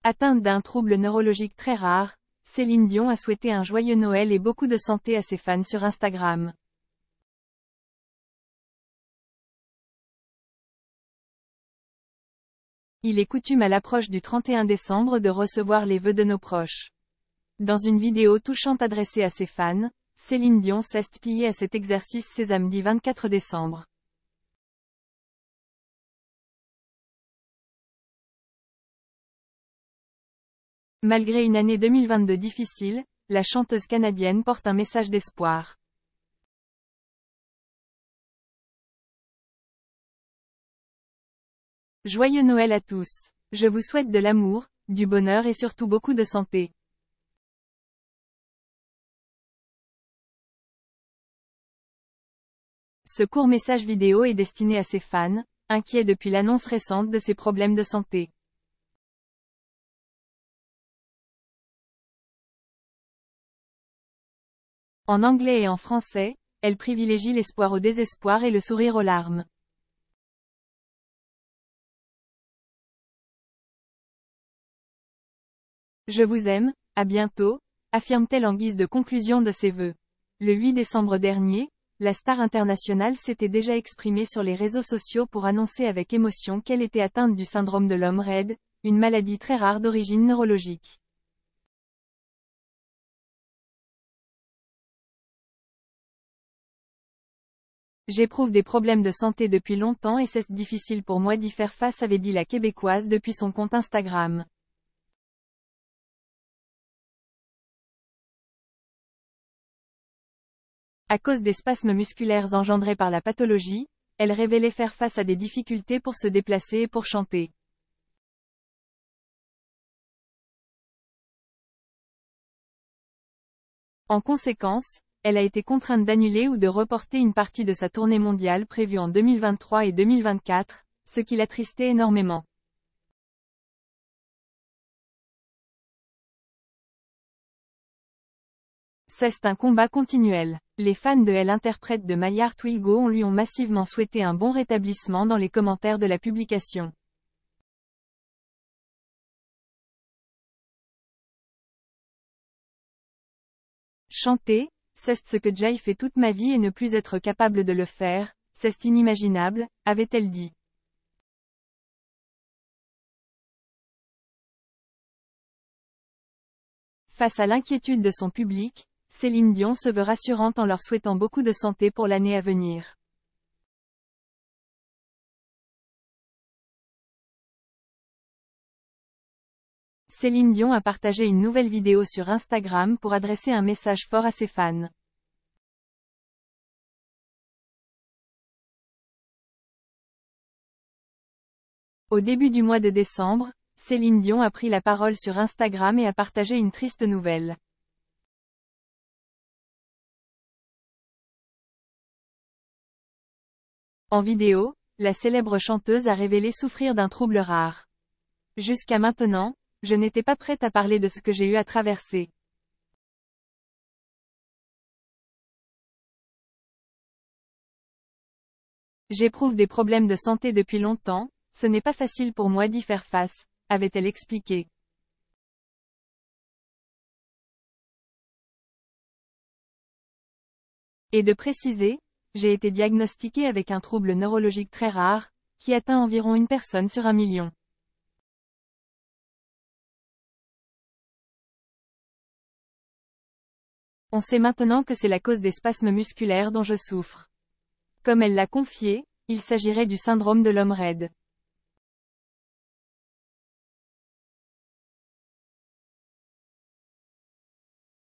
Atteinte d'un trouble neurologique très rare, Céline Dion a souhaité un joyeux Noël et beaucoup de santé à ses fans sur Instagram. Il est coutume à l'approche du 31 décembre de recevoir les vœux de nos proches. Dans une vidéo touchante adressée à ses fans, Céline Dion s'est pliée à cet exercice ce samedi 24 décembre. Malgré une année 2022 difficile, la chanteuse canadienne porte un message d'espoir. Joyeux Noël à tous. Je vous souhaite de l'amour, du bonheur et surtout beaucoup de santé. Ce court message vidéo est destiné à ses fans, inquiets depuis l'annonce récente de ses problèmes de santé. En anglais et en français, elle privilégie l'espoir au désespoir et le sourire aux larmes. Je vous aime, à bientôt, affirme-t-elle en guise de conclusion de ses vœux. Le 8 décembre dernier, la star internationale s'était déjà exprimée sur les réseaux sociaux pour annoncer avec émotion qu'elle était atteinte du syndrome de l'homme raide, une maladie très rare d'origine neurologique. J'éprouve des problèmes de santé depuis longtemps et c'est difficile pour moi d'y faire face, avait dit la Québécoise depuis son compte Instagram. À cause des spasmes musculaires engendrés par la pathologie, elle révélait faire face à des difficultés pour se déplacer et pour chanter. En conséquence, elle a été contrainte d'annuler ou de reporter une partie de sa tournée mondiale prévue en 2023 et 2024, ce qui l'attristait énormément. C'est un combat continuel. Les fans de l'interprète de My Heart Will Go On lui ont massivement souhaité un bon rétablissement dans les commentaires de la publication. Chanter, c'est ce que j'ai fait toute ma vie et ne plus être capable de le faire, c'est inimaginable, avait-elle dit. Face à l'inquiétude de son public, Céline Dion se veut rassurante en leur souhaitant beaucoup de santé pour l'année à venir. Céline Dion a partagé une nouvelle vidéo sur Instagram pour adresser un message fort à ses fans. Au début du mois de décembre, Céline Dion a pris la parole sur Instagram et a partagé une triste nouvelle. En vidéo, la célèbre chanteuse a révélé souffrir d'un trouble rare. Jusqu'à maintenant, je n'étais pas prête à parler de ce que j'ai eu à traverser. J'éprouve des problèmes de santé depuis longtemps, ce n'est pas facile pour moi d'y faire face, avait-elle expliqué. Et de préciser, j'ai été diagnostiquée avec un trouble neurologique très rare, qui atteint environ une personne sur 1 million. On sait maintenant que c'est la cause des spasmes musculaires dont je souffre. Comme elle l'a confié, il s'agirait du syndrome de l'homme raide.